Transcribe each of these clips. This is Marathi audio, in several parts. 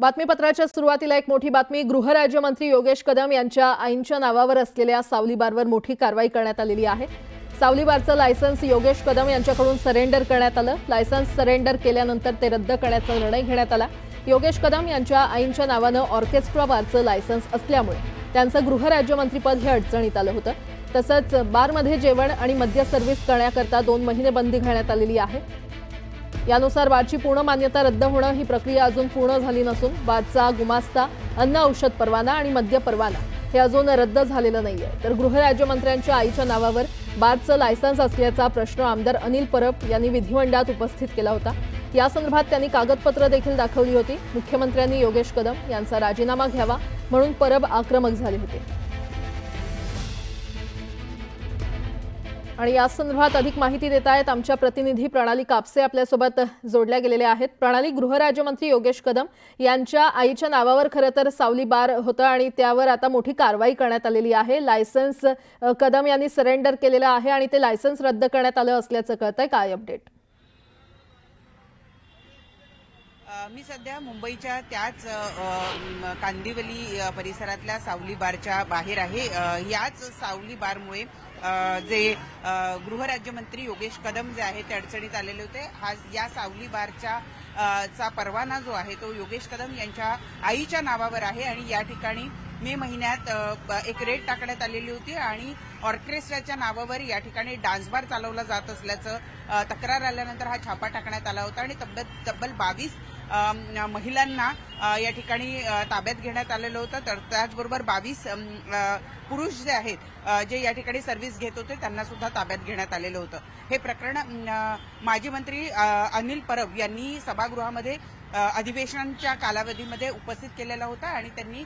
बातमीपत्राच्या सुरुवातीला एक मोठी बातमी। गृहराज्यमंत्री योगेश कदम यांच्या आईंच्या नावावर असलेल्या सावली बारवर मोठी कारवाई करण्यात आलेली आहे। सावली बारचं लायसन्स योगेश कदम यांच्याकडून सरेंडर करण्यात आलं। लायसन्स सरेंडर केल्यानंतर ते रद्द करण्याचा निर्णय घेण्यात आला। योगेश कदम यांच्या आईंच्या नावानं ऑर्केस्ट्रा बारचं लायसन्स असल्यामुळे त्यांचं गृहराज्यमंत्रीपद हे अडचणीत आलं होतं। तसंच बारमध्ये जेवण आणि मद्य सर्व्हिस करण्याकरता 2 महिने बंदी घालण्यात आलेली आहे। यानुसार बारची पूर्ण मान्यता रद्द होणं ही प्रक्रिया अजून पूर्ण झाली नसून बारचा गुमास्ता, अन्न औषध परवाना आणि मद्य परवाना हे अजून रद्द झालेलं नाहीये। तर गृहराज्यमंत्र्यांच्या आईच्या नावावर बारचं लायसन्स असल्याचा प्रश्न आमदार अनिल परब यांनी विधिमंडळात उपस्थित केला होता। या संदर्भात त्यांनी कागदपत्र देखील दाखवली होती। मुख्यमंत्र्यांनी योगेश कदम यांचा राजीनामा घ्यावा म्हणून परब आक्रमक झाले होते। आणि या संदर्भात अधिक माहिती देत आहेत आमच्या प्रतिनिधी प्रणाली कापसे आपल्यासोबत जोडल्या गेलेल्या आहेत। प्रणाली, गृहराज्यमंत्री योगेश कदम यांच्या आईच्या नावावर खरं तर सावली बार होतं आणि त्यावर आता मोठी कारवाई करण्यात आलेली आहे। लायसन्स कदम यांनी सरेंडर केलेलं आहे आणि ते लायसन्स रद्द करण्यात आलं असल्याचं कळतंय। काय अपडेट? मी सध्या मुंबईच्या त्याच कांदिवली परिसरातल्या सावली बारच्या बाहेर आहे। याच सावली बारमुळे जे गृहराज्यमंत्री योगेश कदम जे आहेत ते अडचणीत आलेले होते। या सावली बारच्या चा परवाना जो आहे तो योगेश कदम यांच्या आईच्या नावावर आहे आणि या ठिकाणी मे महिन्यात एक रेड टाकण्यात आलेली होती आणि ऑर्केस्ट्राच्या नावावर या ठिकाणी डान्स बार चालवला जात असल्याचं तक्रार आल्यानंतर हा छापा टाकण्यात आला होता आणि तब्बल 22 महिलांना या ठिकाणी ताब्यात घेण्यात आलेलं होतं। तर त्याचबरोबर 22 पुरुष जे आहेत जे या ठिकाणी सर्व्हिस घेत होते त्यांना सुद्धा ताब्यात घेण्यात आलेलं होतं। हे प्रकरण माजी मंत्री अनिल परब यांनी सभागृहामध्ये अधिवेशनाच्या कालावधीमध्ये उपस्थित केलेला होता आणि त्यांनी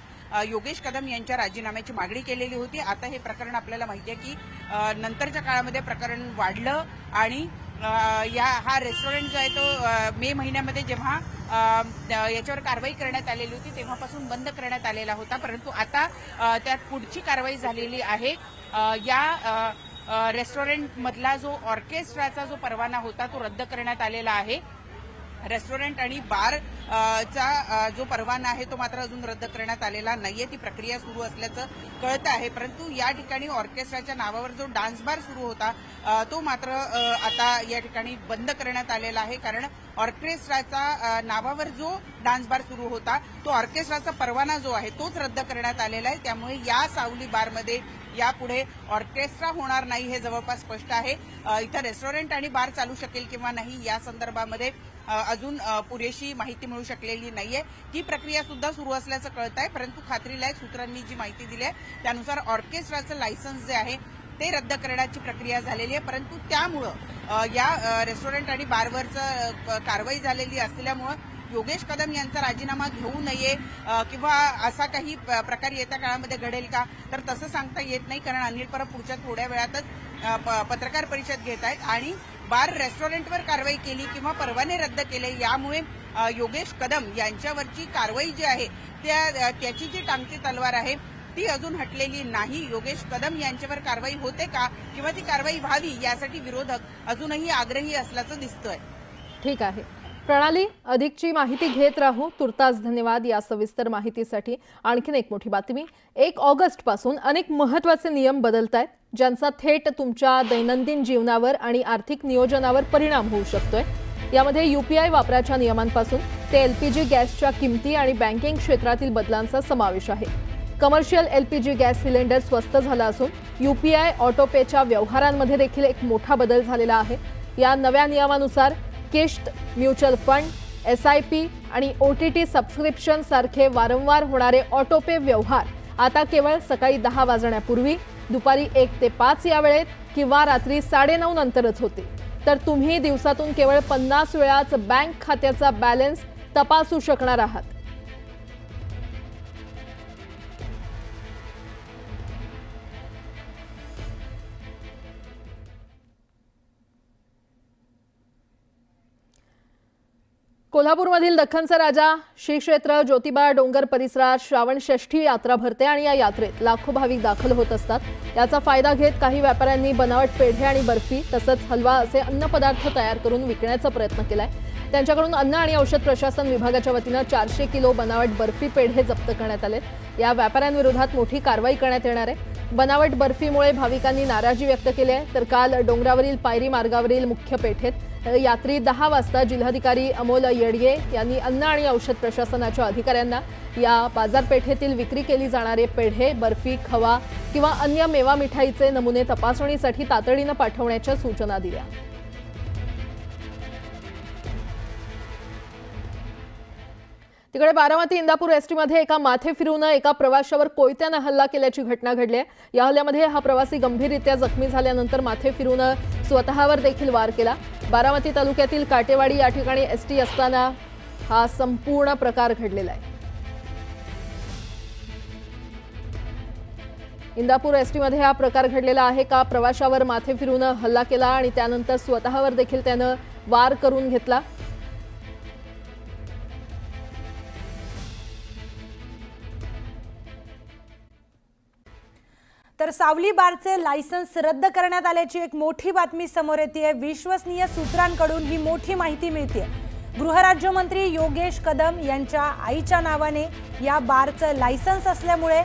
योगेश कदम यांच्या राजीनाम्याची मागणी केलेली होती। आता हे प्रकरण आपल्याला माहिती आहे की नंतरच्या काळामध्ये प्रकरण वाढलं आणि हा रेस्टॉरंट जो आहे तो मे महिन्यामध्ये जेव्हा याच्यावर कारवाई करण्यात आलेली होती तेव्हापासून बंद करण्यात आलेला होता, परंतु आता त्यात पुढची कारवाई झालेली आहे। या रेस्टॉरंटमधला जो ऑर्केस्ट्राचा जो परवाना होता तो रद्द करण्यात आलेला आहे। रेस्टॉरंट आणि बार चा जो परवाना आहे तो मात्र अजून रद्द करण्यात आलेला नाहीये। ती प्रक्रिया सुरू असल्याचं कळतं आहे, परंतु या ठिकाणी ऑर्केस्ट्राच्या नावावर जो डान्स बार सुरू होता तो मात्र आता या ठिकाणी बंद करण्यात आलेला आहे। कारण ऑर्केस्ट्राचा नावावर जो डान्स बार सुरू होता तो ऑर्केस्ट्राचा परवाना जो आहे तोच रद्द करण्यात आलेला आहे। त्यामुळे या सावली बारमध्ये यापुढे ऑर्केस्ट्रा होणार नाही हे जवळपास स्पष्ट आहे। इथं रेस्टॉरंट आणि बार चालू शकेल किंवा नाही या संदर्भामध्ये अजून पुरेशी माहिती मिळू शकलेली नाहीये। ती प्रक्रिया सुद्धा सुरू असल्याचं कळत आहे, परंतु खात्रीलायक सूत्रांनी जी माहिती दिली आहे त्यानुसार ऑर्केस्ट्राचं लायसन्स जे आहे ते रद्द करण्याची प्रक्रिया झालेली आहे। परंतु त्यामुळं या रेस्टॉरंट आणि बारवरचं कारवाई झालेली असल्यामुळं योगेश कदम यांचा राजीनामा घेऊ नये किंवा असा काही प्रकार येत्या काळामध्ये घडेल का, तर तसं सांगता येत नाही। कारण अनिल परब पुढच्या थोड्या वेळातच पत्रकार परिषद घेत आहेत आणि बार रेस्टॉरंटवर कारवाई केली किंवा परवाने रद्द केले यामुळे योगेश कदम यांच्यावरची कारवाई जी आहे त्याची जी टांगती तलवार आहे ती अजून हटलेली नाही। योगेश कदम यांच्यावर कारवाई होते का किंवा ती कारवाई व्हावी यासाठी विरोधक अजूनही आग्रही असल्याचं दिसतंय। ठीक आहे प्रणाली, अधिकची माहिती घेत राहू। तुर्तास धन्यवाद या सविस्तर माहितीसाठी। आणखीन एक मोठी बातमी, 1 ऑगस्ट पासून अनेक महत्त्वाचे नियम बदलत आहेत ज्यांचा थेट तुमच्या दैनंदिन जीवनावर आणि आर्थिक नियोजनावर परिणाम होऊ शकतोय। यामध्ये UPI वापराच्या नियमांपासून ते LPG गॅसच्या किमती आणि बँकिंग क्षेत्रातील बदलांचा समावेश आहे। कमर्शियल LPG गॅस सिलेंडर स्वस्त झाला असून UPI ऑटोपेच्या व्यवहारांमध्ये देखील एक मोठा बदल झालेला आहे। या नव्या नियमानुसार किश्त, म्युच्युअल फंड, SIP आणि OTT सबस्क्रिप्शन सारखे वारंवार होणारे ऑटोपे व्यवहार आता केवळ सकाळी 10 वाजण्यापूर्वी, दुपारी 1 ते 5 या वेळेत किंवा रात्री 9:30 नंतरच होते। तर तुम्ही दिवसातून केवळ 50 वेळाच बँक खात्याचा बॅलन्स तपासू शकणार आहात। कोल्हापूरमधील दख्खनचा राजा श्री क्षेत्र ज्योतिबा डोंगर परिसरात श्रावण षष्ठी यात्रा भरते आणि या यात्रेत लाखो भाविक दाखल होत असतात। याचा फायदा घेत काही व्यापाऱ्यांनी बनावट पेढे आणि बर्फी तसंच हलवा असे अन्नपदार्थ तयार करून विकण्याचा प्रयत्न केलाय। त्यांच्याकडून अन्न आणि औषध प्रशासन विभागाच्या वतीनं 400 किलो बनावट बर्फी पेढे जप्त करण्यात आलेत। या व्यापाऱ्यांविरोधात मोठी कारवाई करण्यात येणार आहे। बनावट बर्फीमुळे भाविकांनी नाराजी व्यक्त केली आहे। तर काल डोंगरावरील पायरी मार्गावरील मुख्य पेठेत रात्री 10 वाजता जिल्हाधिकारी अमोल येडगे यांनी अन्न आणि औषध प्रशासनाच्या अधिकाऱ्यांना या बाजारपेठेतील विक्री केली जाणारे पेढे, बर्फी, खवा किंवा अन्य मेवा मिठाईचे नमुने तपासणीसाठी तातडीनं पाठवण्याच्या सूचना दिल्या। तिकडे बारामती इंदापूर एसटीमध्ये एका माथे फिरूनं एका प्रवाशावर कोयत्यानं हल्ला केल्याची घटना घडली आहे। या हल्ल्यामध्ये हा प्रवासी गंभीररित्या जखमी झाल्यानंतर माथे फिरूनं स्वतःवर देखील वार केला। बारामती तालुक्यातील काटेवाडी या ठिकाणी एसटी असताना हा संपूर्ण प्रकार घडलेला आहे। इंदापूर एसटीमध्ये हा प्रकार घडलेला आहे। का प्रवाशावर माथे फिरूनं हल्ला केला आणि त्यानंतर स्वतःवर देखील त्यानं वार करून घेतला। तर सावली बारचे लायसन्स रद्द करण्यात आल्याची एक मोठी बातमी समोर येते। विश्वसनीय सूत्रांकडून ही मोठी माहिती मिळते। गृहराज्यमंत्री योगेश कदम यांच्या आईच्या नावाने या बारचं लायसन्स असल्यामुळे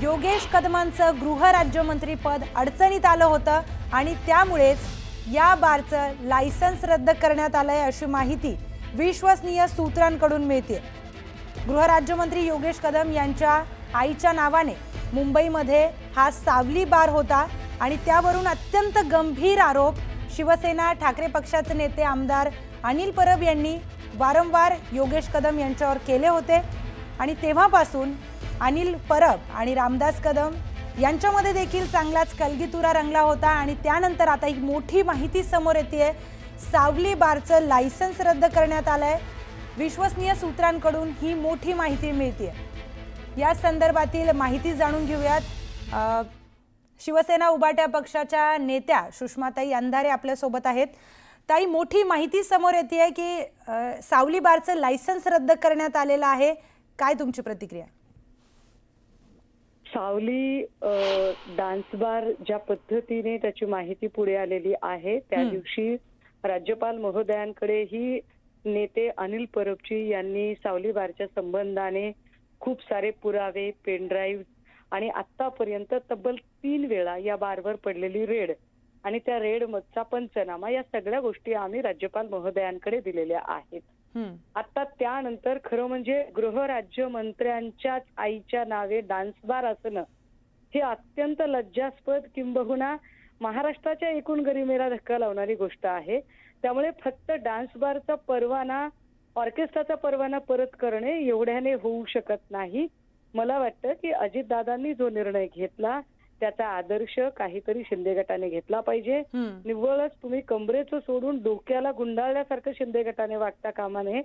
योगेश कदमांचं गृहराज्यमंत्री पद अडचणीत आलं होतं आणि त्यामुळेच या बारचं लायसन्स रद्द करण्यात आलंय अशी माहिती विश्वसनीय सूत्रांकडून मिळते। गृहराज्यमंत्री योगेश कदम यांच्या आईच्या नावाने मुंबईमध्ये हा सावली बार होता आणि त्यावरून अत्यंत गंभीर आरोप शिवसेना ठाकरे पक्षाचे नेते आमदार अनिल परब यांनी वारंवार योगेश कदम यांच्यावर केले होते आणि तेव्हापासून अनिल परब आणि रामदास कदम यांच्यामध्ये देखील चांगलाच कलगीतुरा रंगला होता आणि त्यानंतर आता ही मोठी माहिती समोर येते। सावली बारचं लायसन्स रद्द करण्यात आलंय। विश्वसनीय सूत्रांकडून ही मोठी माहिती मिळते। या संदर्भातील माहिती जाणून घेऊयात। शिवसेना उभाट्या पक्षाच्या नेत्या सुषमाताई अंधारे आपल्या सोबत आहेत। ताई, मोठी माहिती समोर येते की सावली बारचं लायसन्स रद्द करण्यात आलेलं आहे, काय तुमची प्रतिक्रिया? सावली डान्स बार ज्या पद्धतीने त्याची माहिती पुढे आलेली आहे त्या दिवशी राज्यपाल महोदयांकडे ही नेते अनिल परबजी यांनी सावली बारच्या संबंधाने खूप सारे पुरावे, पेन ड्राईव्ह आणि आतापर्यंत तब्बल 3 वेळा या बारवर पडलेली रेड आणि त्या रेड मधचा पंचनामा या सगळ्या गोष्टी आम्ही राज्यपाल महोदयांकडे दिलेल्या आहेत। आता त्यानंतर खरं म्हणजे गृहराज्यमंत्र्यांच्याच आईच्या नावे डान्स बार असणं हे अत्यंत लज्जास्पद किंबहुना महाराष्ट्राच्या एकूण गरिमेला धक्का लावणारी गोष्ट आहे। त्यामुळे फक्त डान्स बारचा परवाना, ऑर्केस्ट्राचा परवाना परत करणे एवढ्याने होऊ शकत नाही। मला वाटतं की अजितदादांनी जो निर्णय घेतला त्याचा आदर्श काहीतरी शिंदे गटाने घेतला पाहिजे। निव्वळच तुम्ही कमरेचं सोडून डोक्याला गुंडाळल्यासारखं शिंदे गटाने वागता कामा नये।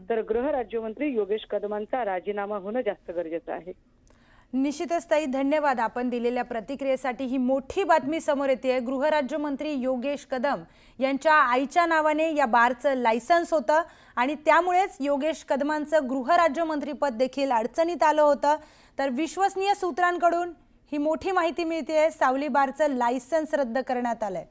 तर गृहराज्यमंत्री योगेश कदमांचा राजीनामा होणं जास्त गरजेचं आहे। निश्चितच ताई, धन्यवाद आपण दिलेल्या प्रतिक्रियेसाठी। ही मोठी बातमी समोर येते। गृहराज्यमंत्री योगेश कदम यांच्या आईच्या नावाने या बारचं लायसन्स होतं आणि त्यामुळेच योगेश कदमांचं गृहराज्यमंत्रीपद देखील अडचणीत आलं होतं। तर विश्वसनीय सूत्रांकडून ही मोठी माहिती मिळते, सावली बारचं लायसन्स रद्द करण्यात आलंय।